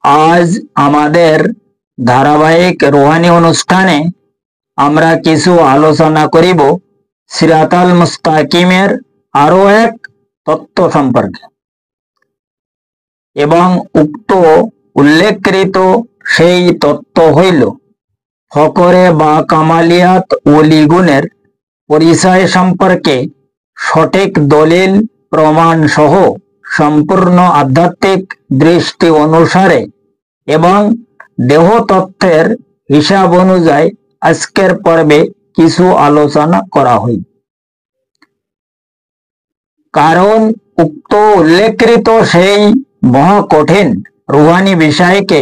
আজ আমাদের ধারাবাহিক রুহানি অনুষ্ঠানে আমরা কিছু আলোচনা করিব সিরাতাল মুস্তাকিমের আরো এক তত্ত্ব সম্পর্কে এবং উক্ত উল্লেখকৃত সেই তত্ত্ব হইল ফকরে বা কামালিয়াত ওলি গুণের পরিচয় সম্পর্কে সঠিক দলিল প্রমাণ সহ সম্পূর্ণ আধ্যাত্মিক দৃষ্টি অনুসারে এবং দেহতত্ত্বের হিসাব অনুযায়ী আজকের পর্বে কিছু আলোচনা করা হইল। কারণ উক্ত উল্লেখকৃত সেই মহাকঠিন রুহানি বিষয়কে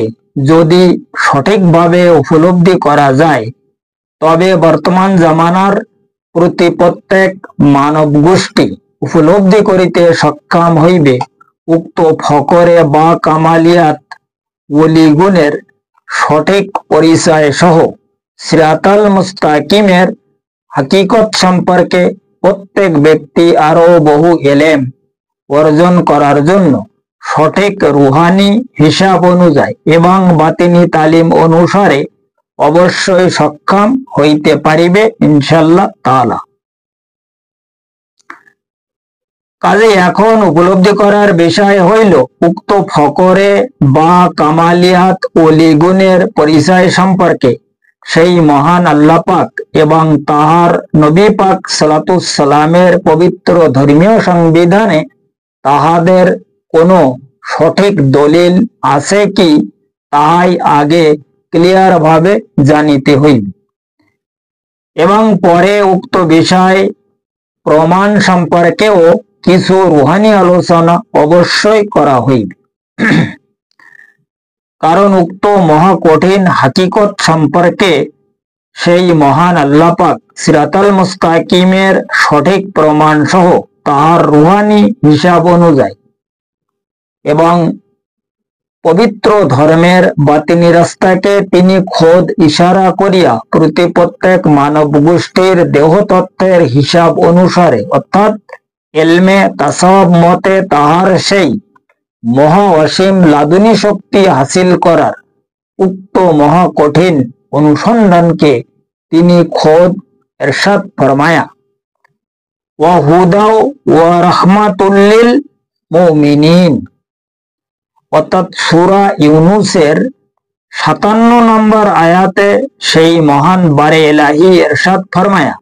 যদি সঠিকভাবে উপলব্ধি করা যায় তবে বর্তমান জামানার প্রতি প্রত্যেক মানব গোষ্ঠী উপলব্ধি করিতে সক্ষম হইবে উক্ত ফকরে বা কামালিয়াত ওলি গুণের সঠিক পরিচয় সহ সিরাতাল মুস্তাকিমের হাকিকত সম্পর্কে প্রত্যেক ব্যক্তি আরো বহু এলেম অর্জন করার জন্য সঠিক রুহানি হিসাব অনুযায়ী এবং বাতিনি তালিম অনুসারে অবশ্যই সক্ষম হইতে পারিবে ইনশাআল্লাহ তাআলা। কাজে এখন উপলব্ধি করার বিষয় হইল উক্ত ফকরে বা কামালিয়াত ওলি গুণের পরিচয় সম্পর্কে সেই মহান আল্লাহ পাক এবং তাহার নবী পাক সালাতুস সালামের পবিত্র ধর্মীয় সংবিধানে তাহাদের কোনো সঠিক দলিল আছে কি তাহাই আগে ক্লিয়ার ভাবে জানিতে হইবে এবং পরে উক্ত বিষয় প্রমাণ সম্পর্কেও কিছু রুহানি আলোচনা অবশ্যই করা হইবে। কারণ উক্ত মহাকঠিন হাকিকত সম্পর্কে সেই মহান আল্লাহ পাক সিরাতাল মুস্তাকিমের সঠিক প্রমাণ সহ তাহার রুহানি হিসাব অনুযায়ী এবং পবিত্র ধর্মের বাতিনি রাস্তাকে তিনি খোদ ইশারা করিয়া প্রতি প্রত্যেক মানব গোষ্ঠীর দেহতত্ত্বের হিসাব অনুসারে অর্থাৎ এলমে তাসাওয়ুফ মতে তাহার সেই মহা অসীম লাদুনী শক্তি হাসিল করার উক্ত মহা কঠিন অনুসন্ধানকে তিনি খোদ ইরশাদ ফরমায়া ওয়া হুদাও ওয়া রাহমাতুল লিল মুমিনিন অর্থাৎ সূরা ইউনূসের 57 নম্বর আয়াতে সেই মহান বারে ইলাহি ইরশাদ ফরমায়া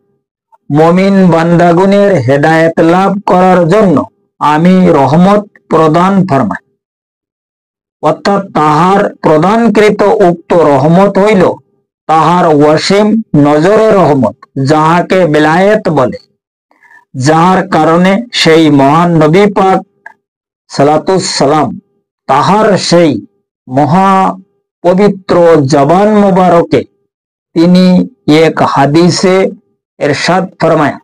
মুমিন বান্দাগণের হেদায়েত লাভ করার জন্য আমি রহমত প্রদান ফরমাই। অর্থাৎ তাহার প্রদানকৃত উক্ত রহমত হইল তাহার ওয়াসিম নজরে রহমত যাহাকে বেলায়েত বলে, যাহার কারণে সেই মহান নবী পাক সালাতুস সালাম তাহার সেই মহা পবিত্র জবান মুবারকে তিনি এক হাদিসে ইরশাদ ফরমায়া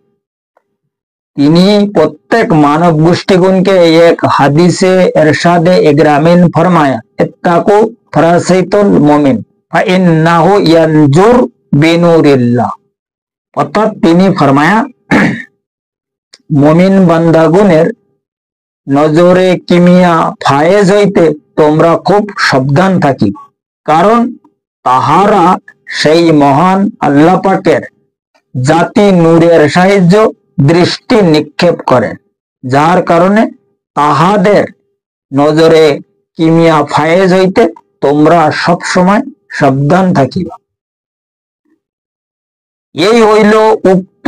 তিনি প্রত্যেক মানব গোষ্ঠীগণকে এক হাদিসে ইরশাদে ইগরামিন ফরমায়া ইত্তাকু ফারাসাইতুল মুমিন ফাইন্নাহু ইয়ানজুর বিনুরিল্লাহ। অর্থাৎ তিনি ফরমায়া মুমিন বান্দাগণের নজরে কিমিয়া ফায়েজ হইতে তোমরা খুব সাবধান থাকি, কারণ তাহারা সেই মহান আল্লাহ পাকের জাতি নূরের সাহায্য দৃষ্টি নিক্ষেপ করেন, যার কারণে তাহাদের নজরে কিমিয়া ফায়েজ হইতে তোমরা সব সময় সাবধান থাকিবা। এই হইল উক্ত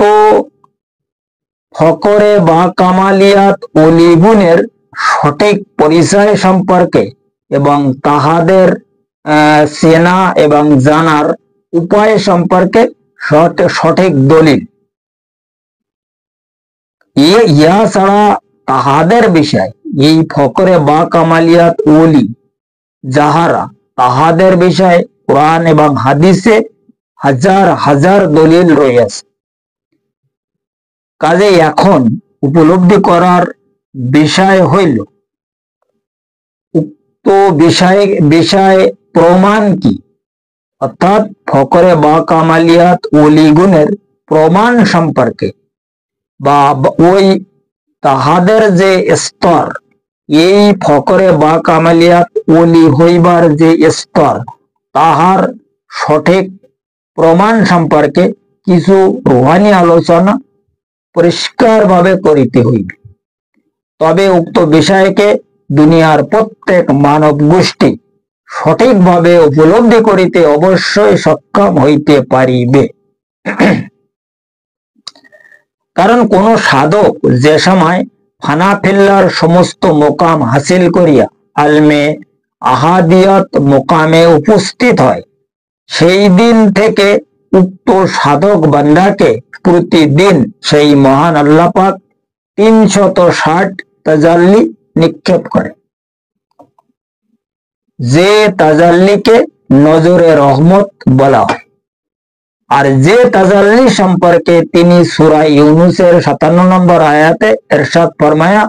ফকরে বা কামালিয়াত ওলি গুণের সঠিক পরিচয় সম্পর্কে এবং তাহাদের চেনা এবং জানার উপায় সম্পর্কে সঠিক দলিল। ইয়া ছাড়া তাহাদের বিষয় এই ফকরে বা কামালিয়াত ওলি যাহারা তাহাদের বিষয়ে কোরআন এবং হাদিসে হাজার হাজার দলিল রয়েছে। কাজে এখন উপলব্ধি করার বিষয় হইল উক্ত বিষয় প্রমাণ কি, অর্থাৎ ফকরে বা কামালিয়াত ওলি গুণের প্রমাণ সম্পর্কে বা ওই তাহাদের যে স্তর এই ফকরে বা কামালিয়াত ওলি হইবার যে স্তর, তাহার সঠিক প্রমাণ সম্পর্কে কিছু রুহানি আলোচনা পরিষ্কারভাবে করিতে হইবে। তবে উক্ত বিষয়কে দুনিয়ার প্রত্যেক মানব গোষ্ঠী সঠিকভাবে উপলব্ধি করিতে অবশ্যই সক্ষম হইতে পারিবে। কারণ কোন সাধক যে সময় ফানাফিল্লার সমস্ত মোকাম হাসিল করিয়া আলমে আহাদিয়াত মোকামে উপস্থিত হয়, সেই দিন থেকে উক্ত সাধক বান্দাকে প্রতিদিন সেই মহান আল্লাহ পাক 360 তাজাল্লি নিক্ষেপ করে। যে তাজাল্লিকে নজরে রহমত বলা হয়। আর যে তাজাল্লি সম্পর্কে তিনি সূরা ইউনূসের 57 নম্বর আয়াতে ইরশাদ ফরমায়া,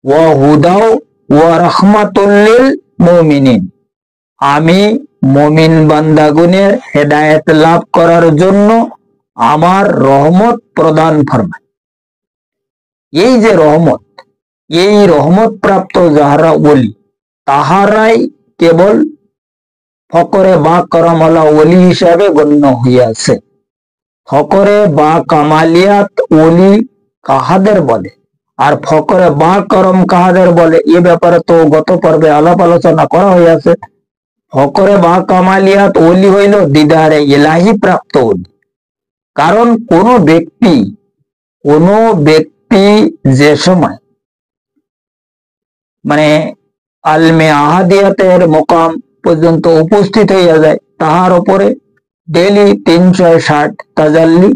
ওয়া হুদাও ওয়া রাহমাতুল লিল মুমিনিন, আমি মুমিন বান্দাগণের হেদায়েত লাভ করার জন্য আমার রহমত প্রদান ফরমাই। এই যে রহমত, এই রহমত প্রাপ্ত যাহারা ওলি, তাহারাই কেবল ফকরে বা করমওয়ালা ওলি হিসাবে গণ্য হইয়াছে। ফকরে বা কামালিয়াত ওলি কাহাদের বলে আর ফকরে বা করম কাহাদের বলে, এ ব্যাপারে তো গত পর্বে আলাপ আলোচনা করা হইয়াছে। ফকরে বা কামালিয়াত ওলি হইল দিদারে ইলাহি প্রাপ্ত ওলি। কারণ কোন ব্যক্তি যে সময় মানে আলমে আহাদিয়াতের মোকাম পর্যন্ত উপস্থিত হইয়া যায়, তাহার উপরে ডেলি 360 তাজাল্লি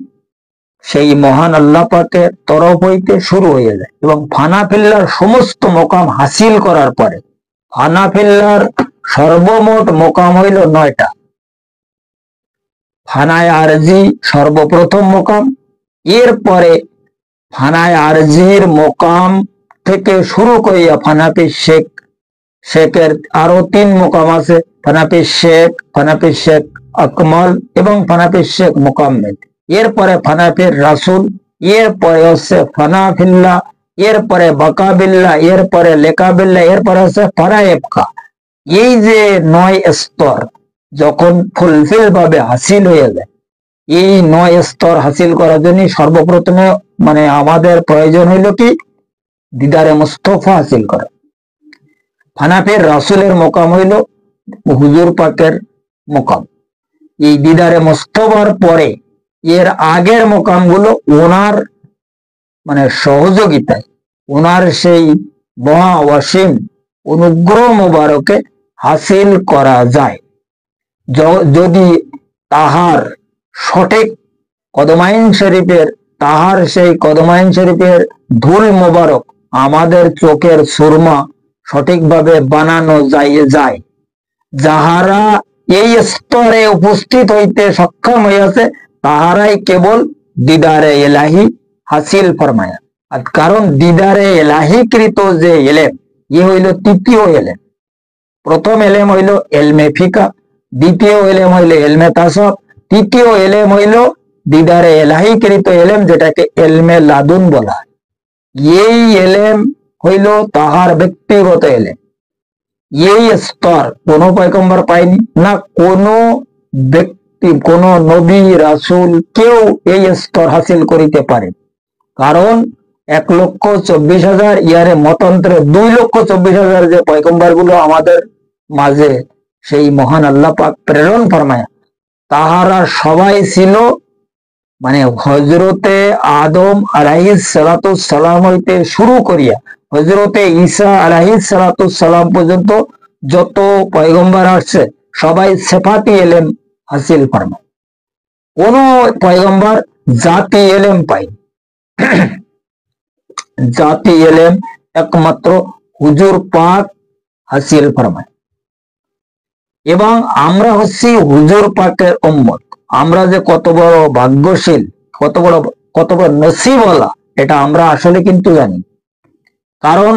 সেই মহান আল্লাহ পাকের তরফ হইতে শুরু হয়ে যায়। এবং ফানাফিল্লার সমস্ত মোকাম হাসিল করার পরে, ফানাফিল্লার সর্বমোট মোকাম হইল 9টা। ফানায় আরজি সর্বপ্রথম মোকাম, এরপরে ফানায় আরজির মোকাম থেকে শুরু করিয়া ফানাফি শেখের আরো 3 মোকাম আছে, ফানাফি শেখ আকমল এবং ফানাফি শেখ মোকাম্মেল। এরপরে ফানাফির রাসুল, এরপরে হচ্ছে ফানাফিল্লা, এরপরে বাকাবিল্লা, এরপরে লেকাবিল্লা, এরপরে হচ্ছে ফারায়েবকা। এই যে 9 স্তর যখন ফুলফিল ভাবে হাসিল হয়ে যায়, এই 9 স্তর হাসিল করার জন্য সর্বপ্রথমে আমাদের প্রয়োজন হইল কি, দিদারে মুস্তফা হাসিল করা। ফানাফির রাসুলের মোকাম হইল হুজুর পাকের মোকাম। এই দিদারে মুস্তফার পরে এর আগের মোকামগুলো ওনার সহযোগিতায়, ওনার সেই মহা ওয়াসিম অনুগ্রহ মোবারকে হাসিল করা যায়। যদি তাহার সঠিক কদমাইন শরীফের, তাহার সেই কদমাইন শরীফের ধুল মোবারক আমাদের চোখের সুরমা সঠিকভাবে বানানো যায়, যাহারা এই স্তরে উপস্থিত হইতে সক্ষম হইয়াছে, তাহারাই কেবল দিদারে এলাহি হাসিল ফরমায়া। কারণ দিদারে এলাহি কৃত যে এলেম, এ হইল তৃতীয় এলেম। প্রথম এলেম হইল এলমে ফিকা, দ্বিতীয় এলেম হইল এলমে তাসাউফ, তৃতীয় এলেম হইল দিদারে এলাহি কৃত এলেম, যেটাকে এলমে লাদুন বলা হয়। এই এলেম হইল তাহার ব্যক্তিগত এলেম। এই স্তর কোন পয়গম্বর পায়নি, না কোন ব্যক্তি, কোন নবী রাসূল কেউ এই স্তর হাসিল করিতে পারে। কারণ 1,24,000 ইয়ারে মতান্তরে 2,24,000 যে পয়গম্বর গুলো আমাদের মাঝে সেই মহান আল্লাহ পাক প্রেরণ ফরমায়া, তাহারা সবাই ছিল হযরতে আদম আলাইহিস সালাতুস সালাম হইতে শুরু করিয়া হযরতে ঈসা আলাইহিস সালাতুস সালাম পর্যন্ত যত পয়গম্বর আসছে, সবাই সিফাতি ইলম হাসিল ফরমায়। কোন পয়গম্বর জাতি ইলম পায়নি। জাতি ইলম একমাত্র হুজুর পাক হাসিল ফরমায়। এবং আমরা হচ্ছি হুজুর পাকের উম্মত। আমরা যে কত বড় ভাগ্যশীল, কত বড় নসিবওয়ালা, এটা আমরা আসলে কিন্তু জানি। কারণ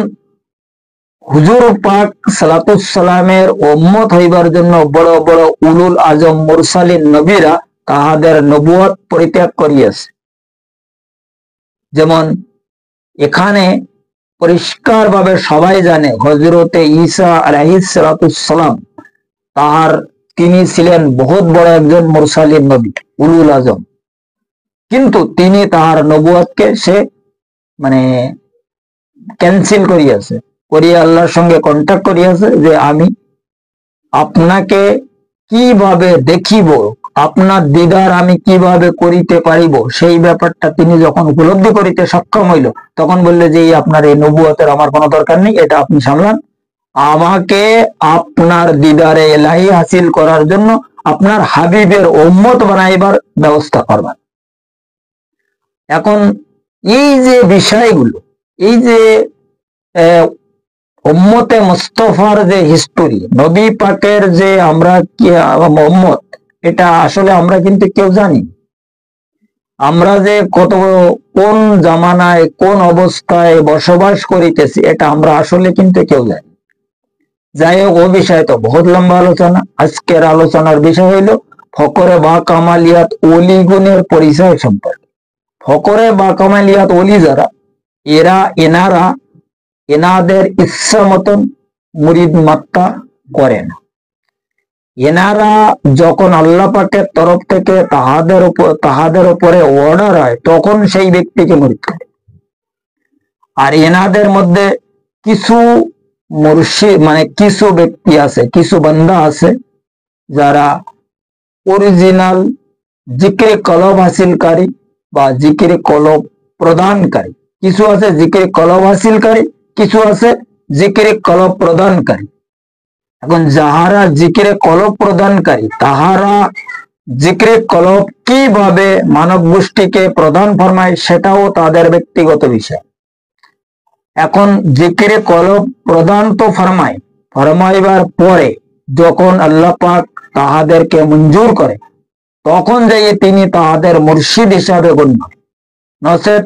হুজুর পাক সালাতুস সালামের উম্মত হইবার জন্য বড় বড় উলুল আজম মুরসালিন নবীরা তাহাদের নবুয়ত পরিত্যাগ করিয়াছে। যেমন এখানে পরিষ্কার ভাবে সবাই জানে হযরতে ঈসা আলাইহিস সালাম তিনি ছিলেন বহুত বড় একজন মুরসালিন নবী, উলুল আজম। কিন্তু তিনি তাহার নবুয়তকে সে মানে ক্যান্সেল করিয়াছে, করিয়া আল্লাহর সঙ্গে কন্ট্যাক্ট করিয়াছে যে আমি আপনাকে কিভাবে দেখিব, আপনার দিদার আমি কিভাবে করিতে পারিব, সেই ব্যাপারটা তিনি যখন উপলব্ধি করিতে সক্ষম হইল, তখন বললে যে আপনার এই নবুয়তের আমার কোনো দরকার নেই, এটা আপনি সামলান। আমাকে আপনার দিদারে এলাহি হাসিল করার জন্য আপনার হাবিবের উম্মত বানাইবার ব্যবস্থা করবেন। এখন এই যে বিষয়গুলো, এই যে উম্মতে মুস্তাফার যে হিস্টোরি, নবী পাকের যে আমরা কি উম্মত, এটা আসলে আমরা কিন্তু কেউ জানি। আমরা যে কোন জামানায় কোন অবস্থায় বসবাস করিতেছি, এটা আমরা আসলে কিন্তু কেউ জানি। যাই হোক, ও বিষয় তো বহুত লম্বা আলোচনা। আজকের আলোচনার বিষয় হইল ফকরে বা কামালিয়াত ওলি গুণের পরিচয় সম্পর্কে। ফকরে বা কামালিয়াত ওলি যারা, এনাদের ইচ্ছা মতন মুরিদ মাত্তা করে না। এনারা যখন আল্লাহ পাকের তরফ থেকে তাহাদের উপরে অর্ডার হয়, তখন সেই ব্যক্তিকে মুরিদ করে। আর এনাদের মধ্যে কিছু মুর্শিদ কিছু ব্যক্তি আছে, কিছু বান্দা আছে যারা অরিজিনাল জিকিরে কলব হাসিলকারী বা জিকিরে কলব প্রদানকারী। কিছু আছে জিকিরে কলব হাসিলকারী, কিছু আছে জিকিরে কলব প্রদানকারী। এখন যাহারা জিকিরে কলব প্রদানকারী, তাহারা জিকিরে কলব কিভাবে মানব গোষ্ঠীকে প্রদান ফরমায়, সেটাও তাদের ব্যক্তিগত বিষয়। এখন জিকিরে কলব প্রদান তো ফরমাইবার পরে যখন আল্লাহ পাক তাহাদেরকে মঞ্জুর করে, তখন যাইয়ে তিনি তাহাদের মুর্শিদ হিসাবে গণ্য। নচেত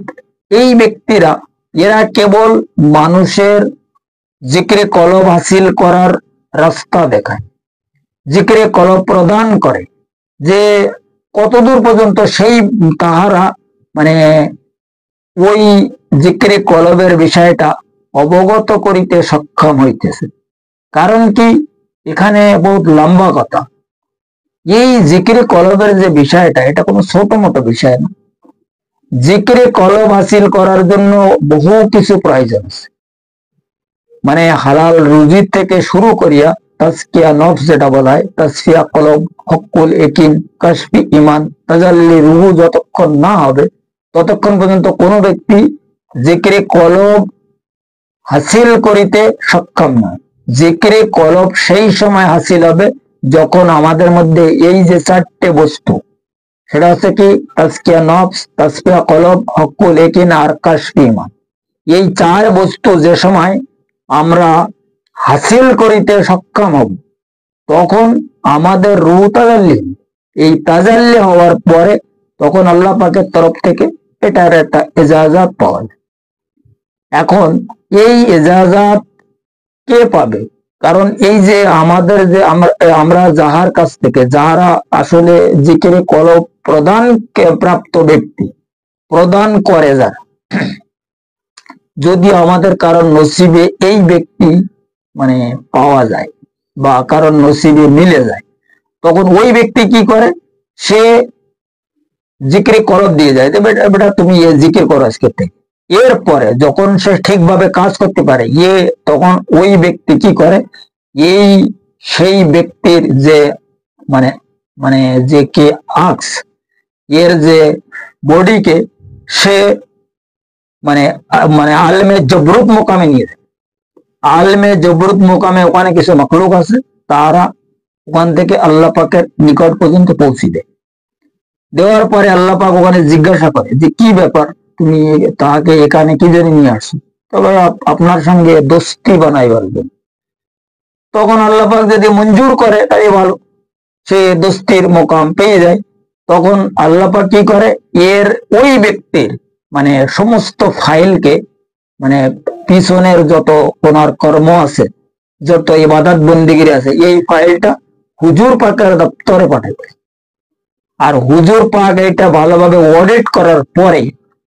এই ব্যক্তিরা, এরা কেবল মানুষের জিকিরে কলব হাসিল করার রাস্তা দেখায়, জিকিরে কলব প্রদান করে, যে কতদূর পর্যন্ত সেই তাহারা ওই জিকিরে কলবের বিষয়টা অবগত করিতে সক্ষম হইতেছে। কারণ কি, এখানে বহুত লম্বা কথা। এই জিকিরে কলবের যে বিষয়টা, এটা কোনো ছোট মোটো বিষয় না। জিকিরে কলব হাসিল করার জন্য বহু কিছু প্রয়োজন আছে। হালাল রুজি থেকে শুরু করিয়া তাজকিয়া নফস যেটা বলা হয়, তাসফিয়া কলব, হকুল একিন, কাশফি ইমান, তাজাল্লি রুহু যতক্ষণ না হবে, ততক্ষণ পর্যন্ত কোনো ব্যক্তি জিকিরে কলব হাসিল করিতে সক্ষম নয়। জিকিরে কলব সেই সময় হাসিল হবে যখন আমাদের মধ্যে এই যে চারটে বস্তু, সেটা হচ্ছে কি তাজকিয়া নফস, তাসফিয়া কলব, হকুল একিন আর কাশফি ইমান, এই চার বস্তু যে সময় আমরা হাসিল করিতে সক্ষম হব, তখন আমাদের রূহ তাজাল্লি, এই তাজাল্লি হওয়ার পরে তখন আল্লাহ পাকের তরফ থেকে এটার একটা এজাজাত পাওয়া যায়। এখন এই এজাজাত কে পাবে? কারণ এই যে আমাদের যে আমরা যাহার কাছ থেকে, যাহারা আসলে জিকিরে কলব প্রদান প্রাপ্ত ব্যক্তি, প্রদান করে যারা, যদি আমাদের কারণ নসিবে এই ব্যক্তি পাওয়া যায় বা কারণ নসিবে মিলে যায়, তখন ওই ব্যক্তি কি করে, সে জিকিরে কলব দিয়ে যায়, বেটা তুমি জিকির করো আজকে থেকে। এরপরে যখন সে ঠিকভাবে কাজ করতে পারে, তখন ওই ব্যক্তি কি করে, সেই ব্যক্তির যে যে কে আক্স, এর যে বডিকে সে আলমে জবরুত মোকামে নিয়ে যায়। আলমে জবরুত মোকামে ওখানে কিছু মখলুক আছে, তারা ওখান থেকে আল্লাহ পাকের নিকট পর্যন্ত পৌঁছে দেয়। দেওয়ার পরে আল্লাহ পাক ওখানে জিজ্ঞাসা করে যে কি ব্যাপার, তুমি তাকে এখানে কি জন্য নিয়ে আসছো? তবে আপনার সঙ্গে দোস্তি বানাইবার জন্য। তখন আল্লাহ পাক যদি মঞ্জুর করে তাই ভালো, সে দোস্তির মোকাম পেয়ে যায়। তখন আল্লাহ পাক কি করে, এর ওই ব্যক্তির সমস্ত ফাইলকে, পিছনের যত ওনার কর্ম আছে, যত ইবাদত বন্দিগিরি আছে, এই ফাইলটা হুজুর পাকের দপ্তরে পাঠাবে। আর হুজুর পাক এটা ভালোভাবে অডিট করার পরে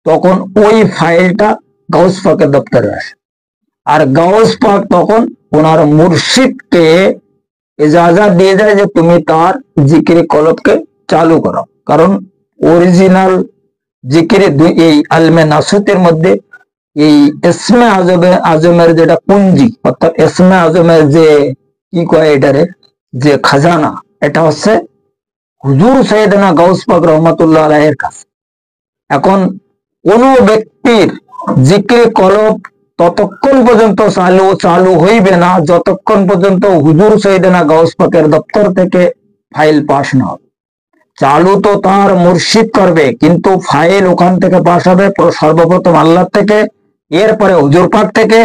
তখন ওই ফাইলটা গাউস পাকের দপ্তরে আসে। আর গাউস পাক তখন ওনার মুর্শিদকে ইজাজত দিয়ে যায় যে তুমি তার জিকিরে কলবকে চালু করো। কারণ অরিজিনাল জিকিরে এই আলমে নাসুতের মধ্যে এই ইসমে আজমের যেটা পুঞ্জি, অর্থাৎ ইসমে আজমের যে কি কয় এটারে, যে খাজানা, এটা হচ্ছে হুজুর সৈয়দনা গাউস পাক রহমাতুল্লাহ আলাইহির কাছে। এখন কোন ব্যক্তির জিকিরে কলব ততক্ষণ পর্যন্ত চালু হইবে না যতক্ষণ পর্যন্ত হুজুর সৈয়দনা গাউস পাকের দপ্তর থেকে ফাইল পাস না হবে। চালু তো তার মুর্শিদ করবে, কিন্তু ফাইল ওখান থেকে পাস হবে সর্বপ্রথম আল্লাহ থেকে, এরপরে হুজুর পাক থেকে,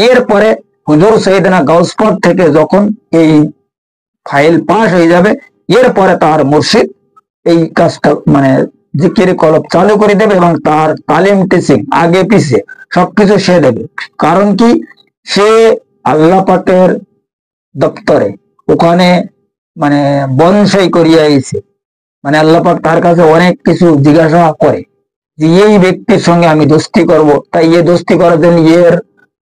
এরপরে হুজুর সৈয়দনা গাউস পাক থেকে। যখন এই ফাইল পাস হয়ে যাবে, এরপরে তার মুর্শিদ এই কাজটা মানে জিকির কলব চালু করে দেবে এবং তার তালিম টিচিং আগে পিছে সবকিছু সে দেবে। কারণ কি, সে আল্লাহ পাকের দপ্তরে ওখানে মানে বনসাই করিয়া আইছে, মানে আল্লাহ পাক তার কাছে অনেক কিছু জিজ্ঞাসা করে যে এই ব্যক্তির সঙ্গে আমি দোস্তি করব, তাই এ দোস্তি করার জন্য এর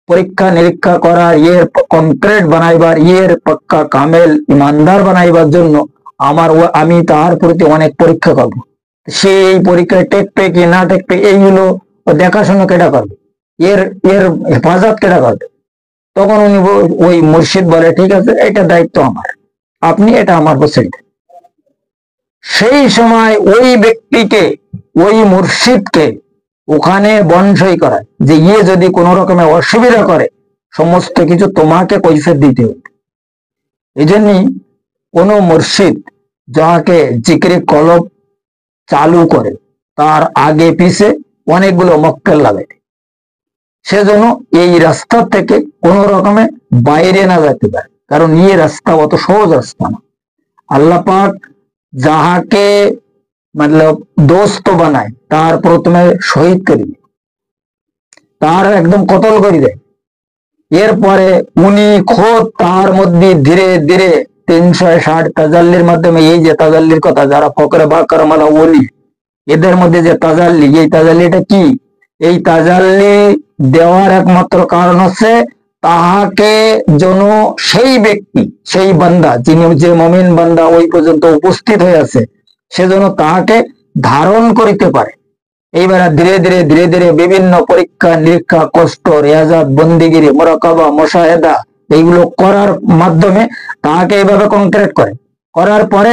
পরীক্ষা নিরীক্ষা করা, এর কমপ্লিট বানাইবার, এর পাক্কা কামেল ইমানদার বানাইবার জন্য আমি তার প্রতি অনেক পরীক্ষা করব। সে এই পরীক্ষায় টেকবে কি না টেকবে এইগুলো দেখাশোনা কেটা করবে, এর এর হেফাজত কেটা করবে। তখন উনি ওই মুর্শিদ বলে ঠিক আছে, এটা দায়িত্ব আমার, আপনি এটা আমার বসে। সেই সময় ওই ব্যক্তিকে, ওই মুর্শিদকে ওখানে বনসই করায় যে ইয়ে যদি কোনো রকমের অসুবিধা করে সমস্ত কিছু তোমাকে কৈফিয়ত দিতে হবে। এই জন্যই কোন মুর্শিদ যাকে জিকিরে কলব চালু করে তার আগে পিছে অনেকগুলো মক্কেল লাগায়, সেজন্য এই রাস্তা থেকে কোন রকমে বাইরে না যেতে পারে। কারণ এই রাস্তা অত সহজ রাস্তা না। আল্লাহ পাক যাহাকে মতলব দোস্ত বানায় তার প্রথমে শহীদ করে দেয়, তার একদম কতল করে দেয়। এরপরে উনি খোদ তার মধ্যে ধীরে ধীরে 360 তাজাল্লির মাধ্যমে, এই যে তাজাল্লির কথা যারা ফকরে বা করমালা ওলি, এদের মধ্যে যে তাজাল্লি, এই তাজাল্লিটা কি, এই তাজাল্লি দেওয়ার একমাত্র কারণ হচ্ছে তাহাকে যেন সেই ব্যক্তি, সেই বান্দা যিনি যে মুমিন বান্দা ওই পর্যন্ত উপস্থিত হয়ে আছে, সেজন্য তাহাকে ধারণ করিতে পারে। এইবার ধীরে ধীরে ধীরে ধীরে বিভিন্ন পরীক্ষা নিরীক্ষা, কষ্ট, রিয়াজাত, বন্দিগিরি, মুরাকাবা, মুশাহেদা এইগুলো করার মাধ্যমে তাহাকে এইভাবে কনক্রিট করে। করার পরে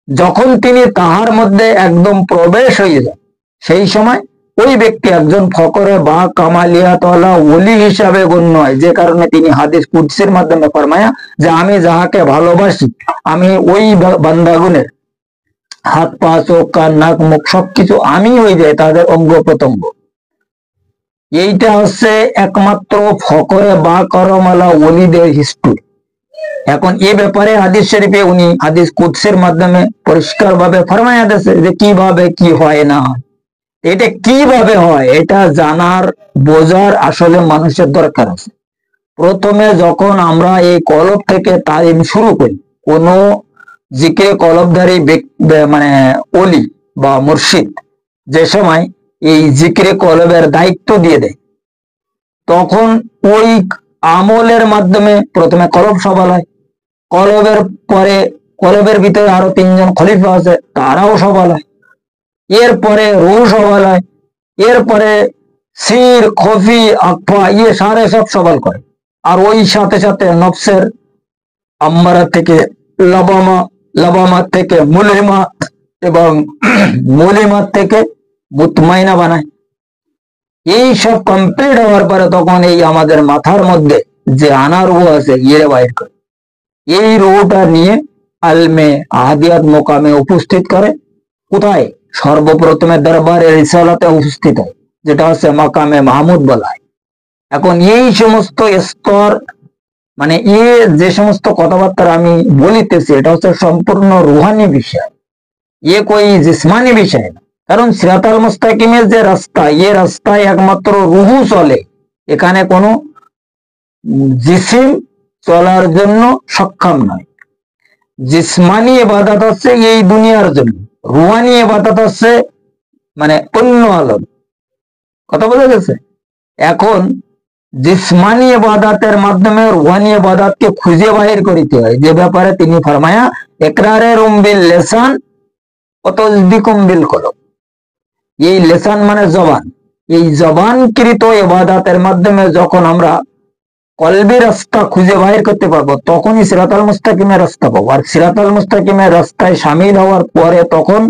যখন তিনি তাহার মধ্যে একদম প্রবেশ হয়ে যায়, সেই সময় ওই ব্যক্তি একজন ফকরে বা কামালিয়াতওয়ালা ওলি হিসাবে গণ্য হয়। যে কারণে তিনি হাদিস কুদসির মাধ্যমে ফরমায়া যে আমি যাহাকে ভালোবাসি আমি ওই বান্দাগুনের হাত পা চোখ কান নাক মুখ সবকিছু আমি হয়ে যায় তাদের অঙ্গ প্রত্যঙ্গ। এইটা হচ্ছে একমাত্র ফকরে বা করমালা ওলিদের হিস্ট্রি। এখন এ ব্যাপারে হাদিস শরীফে উনি হাদিস কুদসির মাধ্যমে পরিষ্কার ভাবে ফরমায়া দিয়েছে যে কিভাবে কি হয় না। এটা কিভাবে হয় এটা জানার বোঝার আসলে মানুষের দরকার আছে। প্রথমে যখন আমরা এই কলব থেকে তালিম শুরু করি, কোন জিকিরে কলবধারী মানে ওলি বা মুর্শিদ যে সময় এই জিকিরে কলবের দায়িত্ব দিয়ে দেয়, তখন ওই আমলের মাধ্যমে প্রথমে কলব সবাল হয়, কলবের পরে কলবের ভিতরে আরো 3 জন খলিফা আছে তারাও সবাল হয়, এরপরে রুহ সবাল হয়, এরপরে সির খফি আকফা সারে সব সবাল করে। আর ওই সাথে সাথে নফসের আম্মারা থেকে লাবামা থেকে মুলহিমা এবং মুলিমা থেকে মুতমাইনা বানায়। এই সব কমপ্লিট হওয়ার পরে তখন এই আমাদের মাথার মধ্যে যে আনা রুহ আছে ইয়ে বাইর করে, এই রুহটা নিয়ে আলমে আহাদিয়াত মোকামে উপস্থিত করে। কোথায়? সর্বপ্রথমে দরবারে রিসালাতে উপস্থিত হয়, যেটা হচ্ছে মাকামে মাহমুদ বলা হয়। এখন এই সমস্ত স্তর মানে যে সমস্ত কথাবার্তা আমি বলিতেছি এটা হচ্ছে সম্পূর্ণ রুহানি বিষয়, কই জিসমানি বিষয় না। কারণ সিরাতাল মুস্তাকিমের যে রাস্তা, রাস্তায় একমাত্র রুহু চলে, এখানে কোনো জিসিম চলার জন্য সক্ষম নয়। জিসমানি ইবাদত হচ্ছে এই দুনিয়ার জন্য, রুহানি ইবাদত হচ্ছে মানে অন্য আলম। কথা বোঝা গেছে? এখন জিসমানি ইবাদতের মাধ্যমে রুহানি ইবাদতকে খুঁজে বাহির করিতে হয়, যে ব্যাপারে তিনি ফরমায়া ইকরারের বিল লিসান ও তাসদিকুম বিল কলব। এই লিসান মানে জবান, এই জবানকৃত ইবাদতের মাধ্যমে যখন আমরা কলবি রাস্তা খুঁজে বাহির করতে পারবো, তখনই সিরাতাল মুস্তাকিমের রাস্তা পাবো। আর সিরাতাল মুস্তাকিমের রাস্তায় সামিল হওয়ার পরে তখন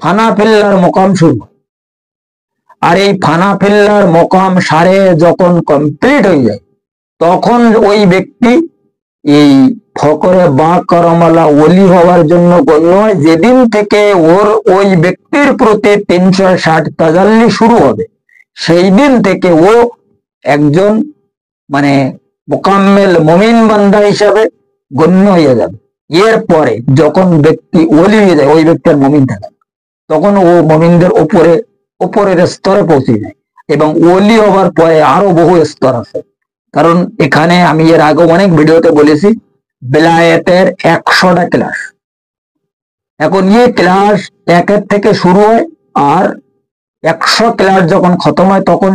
ফানা ফিল্লার মোকাম শুরু। আর এই ফানা ফিল্লার মোকাম সারে যখন কমপ্লিট হয়ে যায়, তখন ওই ব্যক্তি এই ফকরে বা করমওয়ালা ওলি হওয়ার জন্য গণ্য হয়। যেদিন থেকে ওর ওই ব্যক্তির প্রতি 360 তাজাল্লি শুরু হবে, সেই দিন থেকে ও একজন মানে মোকাম্মেল মুমিন বান্দা হিসাবে গণ্য হয়ে যাবে। এরপরে যখন ব্যক্তি ওলি হয়ে যায়, ওই ব্যক্তির মুমিন থাকে, তখন ও মুমিনদের উপরের স্তরে পৌঁছে যায়। এবং ওলি হবার পরে আরো বহু স্তর আছে, কারণ এখানে আমি এর আগে অনেক ভিডিওতে বলেছি বেলায়েতের 100টা ক্লাস। এখন এই ক্লাস 1 থেকে শুরু হয়, আর 100 ক্লাস যখন খতম হয় তখন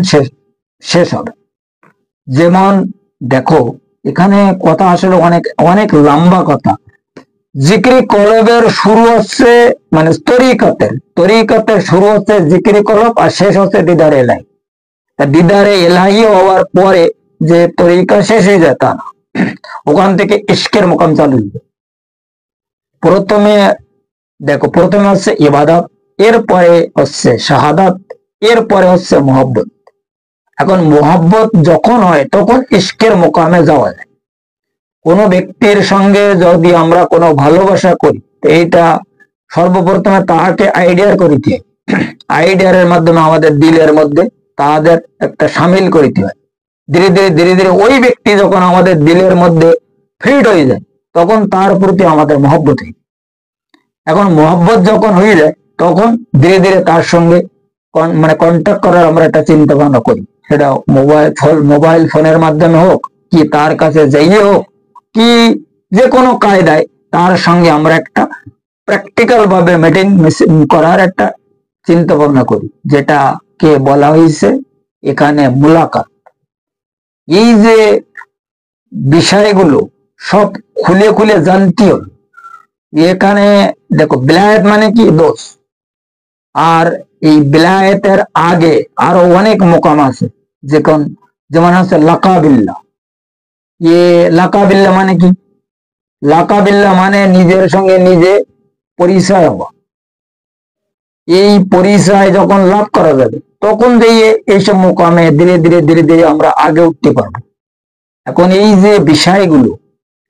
শেষ হবে। যেমন দেখো, এখানে কথা আসলে অনেক অনেক লম্বা কথা। জিক্রি কলবের শুরু হচ্ছে মানে তরিকতের শুরু হচ্ছে জিক্রি কলব, আর শেষ হচ্ছে দিদারে এলাহি। তা দিদারে এলাহি হওয়ার পরে যে তরিকা শেষ হয়ে যায় তা না, ওখান থেকে ইশকের মোকাম চালু হয়ে। প্রথমে দেখো, প্রথমে হচ্ছে ইবাদত, এরপরে হচ্ছে শাহাদাত, এরপরে হচ্ছে মোহব্বত। এখন মোহব্বত যখন হয় তখন ইশকের মোকামে যাওয়া যায়। কোনো ব্যক্তির সঙ্গে যদি আমরা কোনো ভালোবাসা করি, এইটা সর্বপ্রথমে তাহাকে আইডিয়ার করিতে হয়। আইডিয়ারের মাধ্যমে আমাদের দিলের মধ্যে তাদের একটা সামিল করিতে হয়। ধীরে ধীরে ওই ব্যক্তি যখন আমাদের দিলের মধ্যে ফিট হয়ে যায়, তখন তার প্রতি আমাদের মহব্বত হয়। এখন মহব্বত যখন হয়ে যায়, তখন ধীরে ধীরে তার সঙ্গে মানে কন্ট্যাক্ট করার আমরা একটা চিন্তা ভাবনা করি। সেটা মোবাইল ফোনের মাধ্যমে হোক, কি তার কাছে যাইয়ে হোক, কি যে কোনো কায়দায় তার সঙ্গে আমরা একটা প্র্যাকটিক্যাল ভাবে মিটিং করার একটা চিন্তা ভাবনা করি, যেটাকে বলা হয়েছে এখানে মুলাকাত। এই যে বিষয়গুলো সব খুলে খুলে জানতে হবে। এখানে দেখো, বিলায়েত মানে কি দোষ, আর এই বিলায়েতের আগে আরো অনেক মোকাম আছে। যেমন আছে লাকাবিল্লাহ। লাকাবিল্লাহ মানে কি? লাকাবিল্লাহ মানে নিজের সঙ্গে নিজে পরিচয় হওয়া। এই পরিচয় যখন লাভ করা যাবে, তখন দিয়ে এইসব মোকামে ধীরে ধীরে আমরা আগে উঠতে পারবো। এখন এই যে বিষয়গুলো,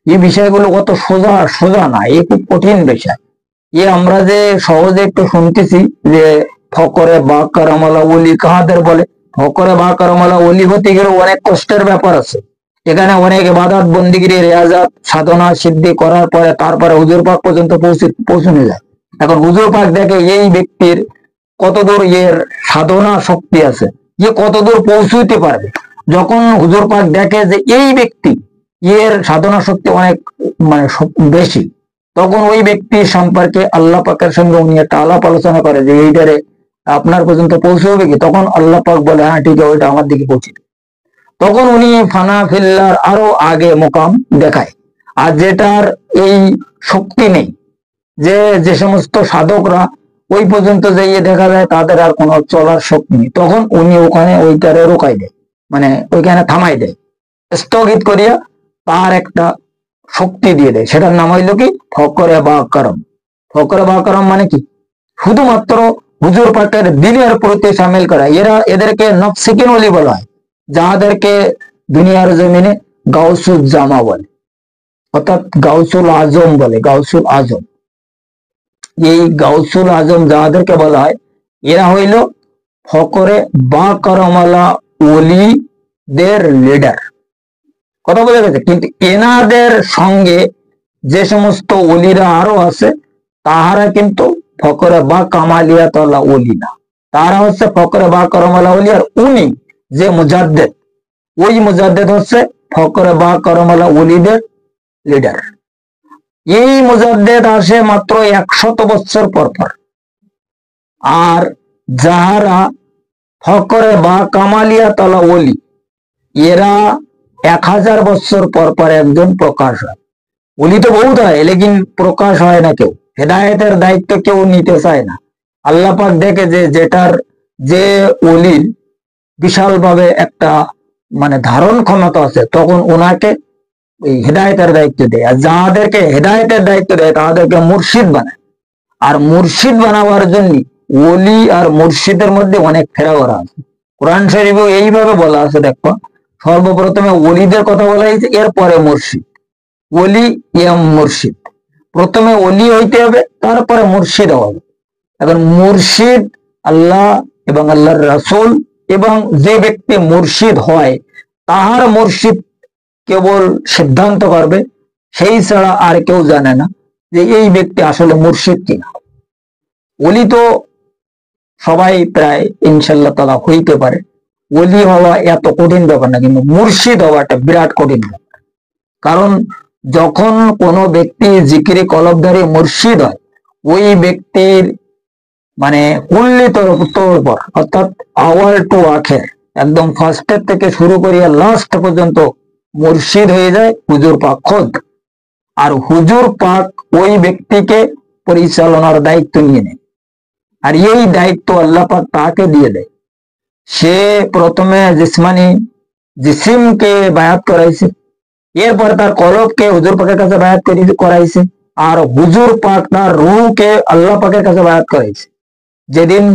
এই বিষয়গুলো কত সোজা না, এই খুব কঠিন বিষয়। আমরা যে সহজে একটু শুনতেছি যে ফকরে বা কারামালা ওলি কাহাদের বলে। ফকরে বা কারামালা ওলি হতে গেলে অনেক কষ্টের ব্যাপার আছে। এখানে অনেক ইবাদত বন্দিগিরি রেয়াজাত সাধনা সিদ্ধি করার পরে তারপরে হুজুর পাক পর্যন্ত পৌঁছানো যায়। এখন হুজুর পাক দেখে এই ব্যক্তির কতদূর এর সাধনা শক্তি আছে, কতদূর পৌঁছতে পারবে। যখন হুজুর পাক দেখে যে এই ব্যক্তি এর সাধনা শক্তি অনেক মানে বেশি, তখন ওই ব্যক্তি সম্পর্কে আল্লাহ পাকের সঙ্গে উনি একটা আলাপ আলোচনা করে যে এইটারে আপনার পর্যন্ত পৌঁছবে কি। তখন আল্লাহ পাক বলে হ্যাঁ ঠিক আছে, ওইটা আমার দিকে পৌঁছে। তখন উনি ফানা ফিল্লার আরো আগে মোকাম দেখায়। আর যেটার এই শক্তি নেই, যে সমস্ত সাধকরা ওই পর্যন্ত যাইয়ে দেখা যায় তাদের আর কোনো চলার শক্তি নেই, তখন উনি ওখানে ওইটারে রোকাই দেয়, মানে ওইখানে থামাই দেয়, স্থগিত করিয়া তার একটা শক্তি দিয়ে দেয়। সেটার নাম হইল কি ফকরে বা করম। ফকরে বা করম মানে কি? শুধুমাত্র হুজুর পাকের দিনের প্রতি সামিল করা। এদেরকে নফসিকিন ওলি বলা হয়, যাদেরকে দুনিয়ার জমিনে গাউসুল জামা বলে, অর্থাৎ গাউসুল আজম বলে। গাউসুল আজম, এই গাউসুল আজম যাদেরকে বলা হয়, এরা হইল ফকরে বা করমওয়ালা ওলিদের লিডার। কথা বোঝা গেছে? কিন্তু এনাদের সঙ্গে যে সমস্ত ওলিরা আরো আছে, তাহারা কিন্তু ফকরে বা কামালিয়াতওয়ালা ওলি না। তারা হচ্ছে ফকরে বা করমওয়ালা ওলি। আর উনি যে মুজাদ্দেদ, ওই মুজাদ্দেদ হচ্ছে ফকরে বা করমওয়ালা ওলিদের লিডার। এই মুজাদ্দেদ আসে মাত্র 100 বছর পর পর। আর যাহারা ফকরে বা কামালিয়াতওয়ালা ওলি, এরা 1000 বছর পর পর একজন প্রকাশ হয়। ওলি তো বহুত হয়, লেকিন প্রকাশ হয় না কেউ। হেদায়েতের দায়িত্ব কেউ নিতে চায় না। আল্লাহ পাক দেখে যে যেটার যে ওলির বিশাল ভাবে একটা মানে ধারণ ক্ষমতা আছে, তখন ওনাকে এই হেদায়েতের দায়িত্ব দেয়। আর যাদেরকে হেদায়েতের দায়িত্ব দেয় তাদেরকে মুর্শিদ বানায়। আর মুর্শিদ বানাবার জন্য ওলি আর মুর্শিদের মধ্যে অনেক ফেরাওয়ারা আছে। কোরআন শরীফে এইভাবে বলা আছে, দেখো, সর্বপ্রথমে ওলিদের কথা বলা হয়েছে, এরপরে মুর্শিদ। ওলি এম মুর্শিদ, প্রথমে ওলি হইতে হবে, তারপরে মুর্শিদ হবে। এখন মুর্শিদ আল্লাহ এবং আল্লাহর রাসূল, এবং যে ব্যক্তি মুর্শিদ হয় তাহার মুর্শিদ কেবল সিদ্ধান্ত করবে, সেই ছাড়া আর কেউ জানে না যে এই ব্যক্তি আসলে মুর্শিদ কিনা। ওলি তো সবাই প্রায় ইনশাল্লাহ তাআলা হইতে পারে। ওলি হওয়া এত কঠিন ব্যাপার না, কিন্তু মুর্শিদ হওয়াটা বিরাট কঠিন ব্যাপার। কারণ যখন কোনো ব্যক্তি জিকিরে কলবধারী মুর্শিদ হয়, ওই ব্যক্তির মানে কুল্লি তৌর, অর্থাৎ আওয়াল টু আখের, একদম ফার্স্টের থেকে শুরু করিয়া লাস্ট পর্যন্ত মুর্শিদ হয়ে যায় হুজুর পাক খোদ। আর হুজুর পাক ওই ব্যক্তিকে পরিচালনার দায়িত্ব নিয়ে নেয়। আর এই দায়িত্ব আল্লাহ পাক তাকে দিয়ে দেয়। সে প্রথমে জিসমানি জিসিমকে বায়াত করাইছে, এরপর তার কলবকে হুজুর পাকের কাছে বায়াত করাইছে, আর হুজুর পাক তার রূহকে আল্লাহ পাকের কাছে বায়াত করাইছে। যেদিন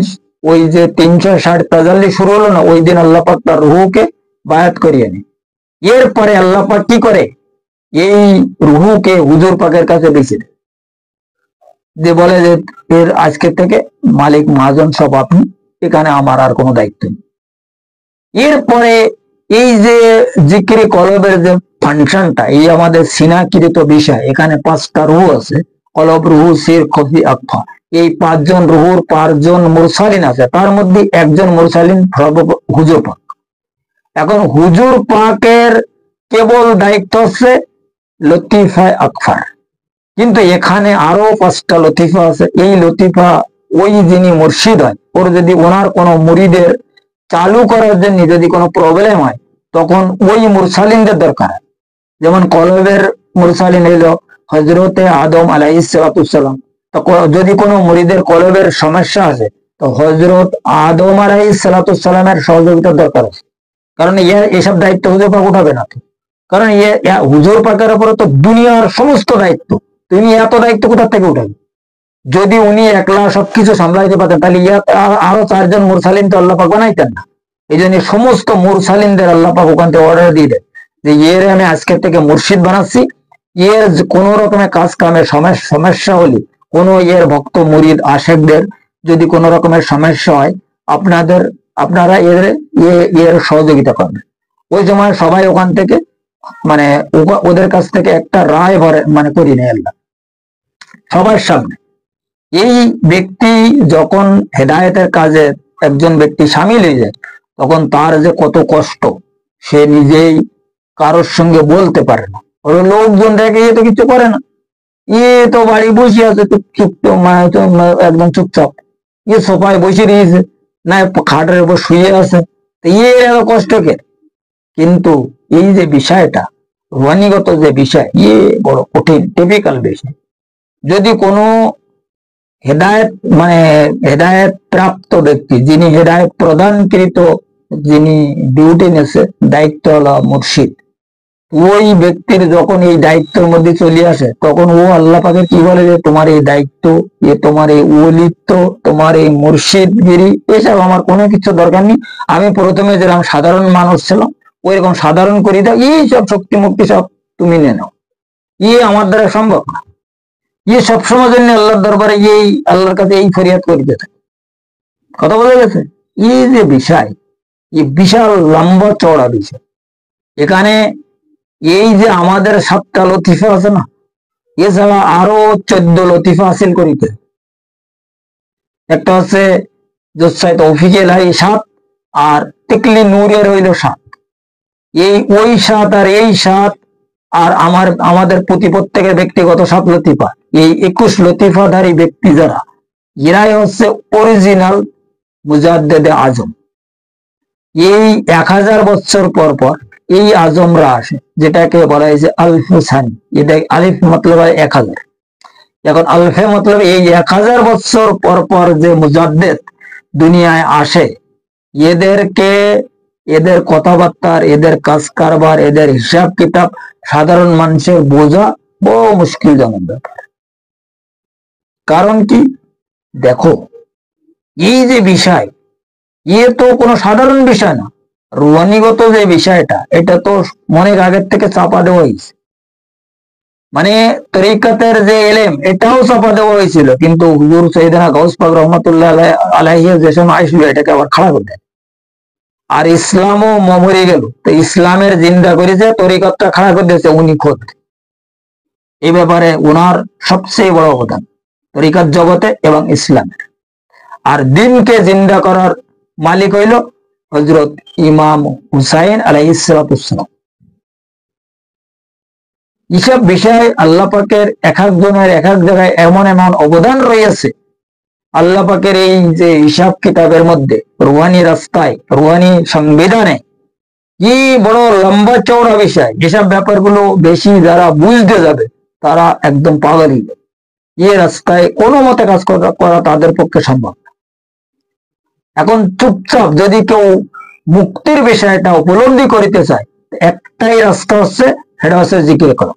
ওই যে 360 তাজাল্লি শুরু হলো না, ওই দিন আল্লাহ পাক তার রূহকে বায়াত করিয়ে নেয়। এরপরে আল্লাহ পাক কি করে, এই রূহকে হুজুর পাকের কাছে বেঁচে দেয়, যে বলে যে এর আজকে থেকে মালিক মহাজন সব আপনি, এখানে আমার আর কোনো দায়িত্ব নেই। এরপরে এই যে জিকিরে কলবের যে ফাংশনটা, এই আমাদের সিনাকৃত বিষয়, এখানে 5টা রুহ আছে, কলব, রুহু, সির, খফি, আকফা। এই 5 জন রুহুর 5 জন মুরসালিন আছে, তার মধ্যে একজন মুরসালিন হুজুর পাক। এখন হুজুর পাকের কেবল দায়িত্ব হচ্ছে লতিফায় আকফার, কিন্তু এখানে আরো 5টা লতিফা আছে। এই লতিফা ওই যিনি মুর্শিদ হয়, ওর যদি ওনার কোনো মুরিদের চালু করার জন্য যদি কোনো প্রবলেম হয়, তখন ওই মুরসালিনদের দরকার। যেমন কলবের মুরসালিন হইল হজরতে আদম আলাইহিস সালাম। তো যদি কোনো মুরিদের কলবের সমস্যা আছে, তো হজরত আদম আলাইহিস সালামের সহযোগিতার দরকার আছে। কারণ এসব দায়িত্ব হুজুর পাক উঠাবে না তো, কারণ হুজুর পাকের উপরে তো দুনিয়ার সমস্ত দায়িত্ব। তুমি এত দায়িত্ব কোথা থেকে উঠাবে? যদি উনি একলা সবকিছু সামলাইতে পারতেন, তাহলে আরো 4 জন মুরসালিন তো আল্লাহ পাক বানাইতেন না। এই জন্য সমস্ত মুরসালিনদের আল্লাহ পাক ওখান থেকে অর্ডার দিয়ে দেয় যে এর আমি আজকের থেকে মুর্শিদ বানাচ্ছি। এর কোন রকমের কাজ কামের সমস্যা হলে, কোন এর ভক্ত মুরিদ আশেকদের যদি কোন রকমের সমস্যা হয়, আপনারা এর সহযোগিতা করবেন। ওই সময় সবাই ওখান থেকে মানে ওদের কাছ থেকে একটা রায় মানে করি নেয় আল্লাহ সবার সামনে। এই ব্যক্তি যখন হেদায়েতের কাজে একজন ব্যক্তি সামিল হয়ে যায়, তখন তার যে কত কষ্ট সে নিজেই কারোর সঙ্গে বলতে পারে না। ওর লোকজন দেখে এ তো কিছু করে না, এ তো বাড়ি বসে আছে একদম চুপচাপ, এ সোফায় বসে রয়েছে, না খাটের উপর শুয়ে আছে, এত কষ্ট কে? কিন্তু এই যে বিষয়টা, রুহানিগত যে বিষয়, বড় কঠিন টিপিক্যাল বিষয়। যদি কোনো হেদায়েত মানে হেদায়েত প্রাপ্ত ব্যক্তি, যিনি হেদায়েত প্রদানকৃত, যিনি ডিউটি নেছে, দায়িত্ব হলো মুর্শিদ, ওই ব্যক্তির যখন এই দায়িত্বের মধ্যে চলে আসে, তখন ও আল্লাহ পাকে কি বলে যে তোমার এই দায়িত্ব, তোমার এই ওলিত্ব, তোমার এই মুর্শিদগিরি, এসব আমার কোনো কিছু দরকার নেই। আমি প্রথমে যেরকম সাধারণ মানুষ ছিলাম, ওইরকম সাধারণ করি দাও, এই সব শক্তি মুক্তি সব তুমি নিয়ে নাও, আমার দ্বারা সম্ভব না। সবসময় জন্য আল্লাহর দরবারে আল্লাহর কাছে এই ফরিয়াদ করিতে থাকে। কথা বলা গেছে? এই যে বিষয়, বিশাল লম্বা চড়া বিষয়। এখানে এই যে আমাদের 7টা লতিফা আছে না, এছাড়া আরো 14 লতিফা হাসিল করিতে। একটা হচ্ছে জোসাই তৌফিক এলাহি 7, আর তিকলি নূরের হইল 7। ওই 7 আর এই 7, আর আমাদের প্রত্যেকের ব্যক্তিগত 7 লতিফা। এই 21 লতিফাধারী ব্যক্তি যারা, এরাই হচ্ছে অরিজিনাল মুজাদ্দেদে আজম। এই 1000 বছর পর পর এই আজমরা আসে, যেটাকে বলা হয়েছে আলফে সানি। এটা আলিফ মতলব 1000। এখন আলফে মতলব এই 1000 বছর পর পর যে মুজাদ্দেদ দুনিয়ায় আসে, এদেরকে, এদের কথাবার্তার, এদের কাজ কারবার, এদের হিসাব কিতাব সাধারণ মানুষের বোঝা বড় মুশকিলজনক ব্যাপার। কারণ কি, দেখো এই যে বিষয়, তো কোনো সাধারণ বিষয় না। রুহানিগত যে বিষয়টা, এটা তো অনেক আগের থেকে চাপা দেওয়া হয়েছে। মানে তরিকাতের যে এলেম, এটাও চাপা দেওয়া হয়েছিল, কিন্তু হুজুর সৈয়দনা গাউস পাক রহমাতুল্লাহ আলাইহি যে সময় আসলো, এটাকে আবার খাড়া করে দেয়। আর ইসলামও মরে গেল, তো ইসলামের জিন্দা করেছে, তরিকতটা খাড়া করে দিয়েছে উনি খোদ। এই ব্যাপারে ওনার সবচেয়ে বড় অবদান তরিকাত জগতে এবং ইসলামের। আর দিনকে জিন্দা করার মালিক হইল হযরত ইমাম হুসাইন আলাইহিস সালাম। এইসব বিষয়ে আল্লাহ পাকের এক একজনের এক এক জায়গায় এমন এমন অবদান রয়েছে। আল্লাহ পাকের এই যে হিসাব কিতাবের মধ্যে, রুহানি রাস্তায়, রুহানি সংবিধানে, কি বড় লম্বা চওড়া বিষয়। যেসব ব্যাপারগুলো বেশি যারা বুঝতে যাবে, তারা একদম পাগলই। এই রাস্তায় কোনো মতে কাজ করা তাদের পক্ষে সম্ভব না। এখন চুপচাপ যদি কেউ মুক্তির বিষয়টা উপলব্ধি করিতে চায়, একটাই রাস্তা হচ্ছে, সেটা হচ্ছে জিকির করা।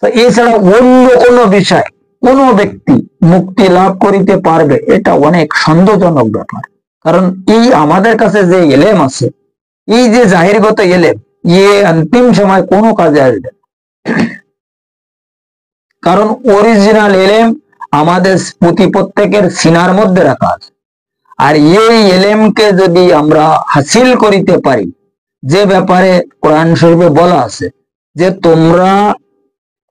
তো এছাড়া অন্য কোনো বিষয় কোনো ব্যক্তি মুক্তি লাভ করিতে পারবে, এটা অনেক সন্দেহজনক ব্যাপার। কারণ এই আমাদের কাছে যে এলেম আছে, এই যে জাহিরগত এলেম, অন্তিম সময় কোনো কাজে আসবে। কারণ অরিজিনাল এলেম আমাদের প্রত্যেকের সিনার মধ্যে রাখা আছে। আর এই এলেমকে যদি আমরা হাসিল করিতে পারি, যে ব্যাপারে কোরআন শরীফে বলা আছে যে তোমরা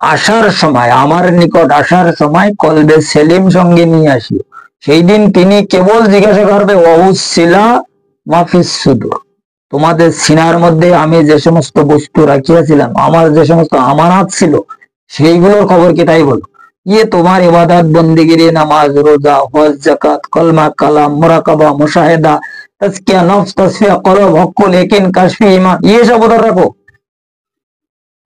আসার সময়, আমার নিকট আসার সময় কলবে সেলিম সঙ্গে নিয়ে আসিও, সেই দিন তিনি কেবল জিজ্ঞাসা করবে ওয়াহুসিলা মাফিস সুদুর, তোমাদের সিনার মধ্যে আমি যে সমস্ত বস্তু রাখিয়াছিলাম, আমার যে সমস্ত আমানত ছিল, সেইগুলোর খবর কি তাই বলো। তোমার ইবাদত বন্দেগী, নামাজ, রোজা, হজ, যাকাত, কলমা, কালাম, মুরাকাবা, মুশাহিদা, তাজকিয়া নফস, তাসফিয়া কলব, হক্কুল ইয়াকিন, কাশফি ঈমান, সব উদার রাখো।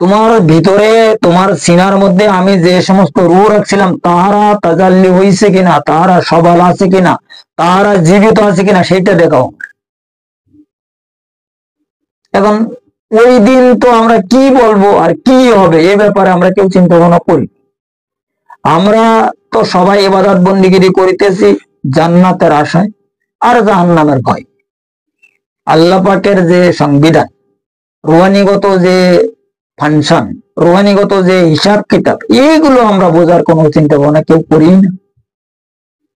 তোমার ভিতরে, তোমার সিনার মধ্যে আমি যে সমস্ত রূহ রাখছিলাম, তাহারা তাজাল্লি হইছে কিনা, তাহারা সবল আছে কিনা, তাহারা জীবিত আছে কিনা, সেইটা দেখাও। এখন ওই দিন তো আমরা কি বলবো আর কি হবে, এ ব্যাপারে আমরা কেউ চিন্তা ভাবনা করি। আমরা তো সবাই ইবাদত বন্দেগী করিতেছি জান্নাতের আশায় আর জাহান্নামের ভয়। আল্লাহ পাকের যে সংবিধান, রুহানিগত যে ফাংশন, রুহানিগত যে হিসাব কিতাব, এইগুলো আমরা বোঝার কোনো চিন্তা ভাবনা কেউ করি না।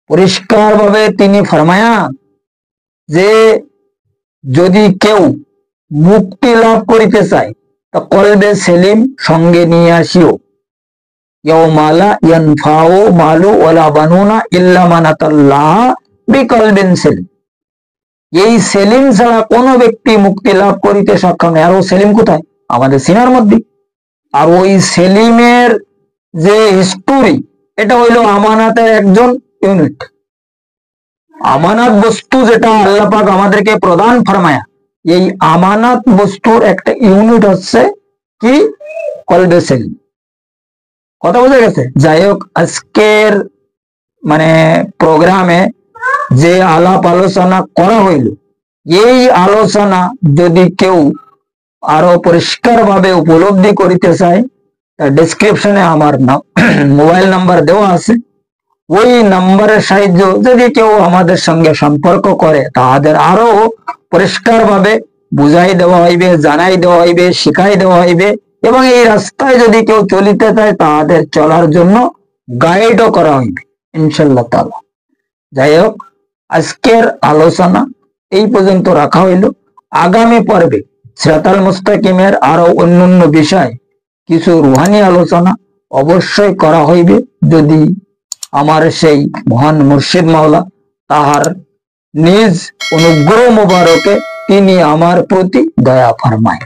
পরিষ্কার ভাবে তিনি ফরমায়া যে যদি কেউ মুক্তি লাভ করিতে চায়, তা কলবে সেলিম সঙ্গে নিয়ে আসিও। ইয়াউমালা ইয়ানফাউ মালু ওয়ালা বানুনা ইল্লা মান আতাল্লাহ বিকলবিন সেলিম। এই সেলিম ছাড়া কোনো ব্যক্তি মুক্তি লাভ করিতে সক্ষম নয়। আর ও সেলিম কোথায়? আমাদের সিনার মধ্যে। আর ওই সেলিমের যে হিস্টোরি, এটা হইল আমানাতের একজন ইউনিট। আমানত বস্তু যেটা আল্লাহ পাক আমাদেরকে প্রদান ফরমায়া, এই আমানত বস্তুর একটা ইউনিট হচ্ছে কি? কলবে সেলিম। কথা বোঝা গেছে? যাই হোক, আজকের প্রোগ্রামে যে আলাপ আলোচনা করা হইল, এই আলোচনা যদি কেউ আরো পরিষ্কার ভাবে উপলব্ধি করিতে চায়, ডেসক্রিপশনে আমার মোবাইল নাম্বার দেওয়া আছে। ওই নাম্বারের সাহায্য যদি কেউ আমাদের সঙ্গে সম্পর্ক করে, তাদের আরো পরিষ্কার ভাবে বুঝাই দেওয়া হইবে, জানাই দেওয়া হইবে, শিখাই দেওয়া হইবে। এবং এই রাস্তায় যদি কেউ চলিতে চায়, তাদের চলার জন্য গাইডও করা হইবে ইনশাআল্লাহ তাআলা। যাই হোক, আজকের আলোচনা এই পর্যন্ত রাখা হইল। আগামী পর্বে সিরাতাল মুস্তাকিমের আরো অন্যান্য বিষয়, কিছু রুহানি আলোচনা অবশ্যই করা হইবে, যদি আমার সেই মহান মুর্শিদ মাওলা তাহার নিজ অনুগ্রহ মুবারকে তিনি আমার প্রতি দয়া ফরমায়।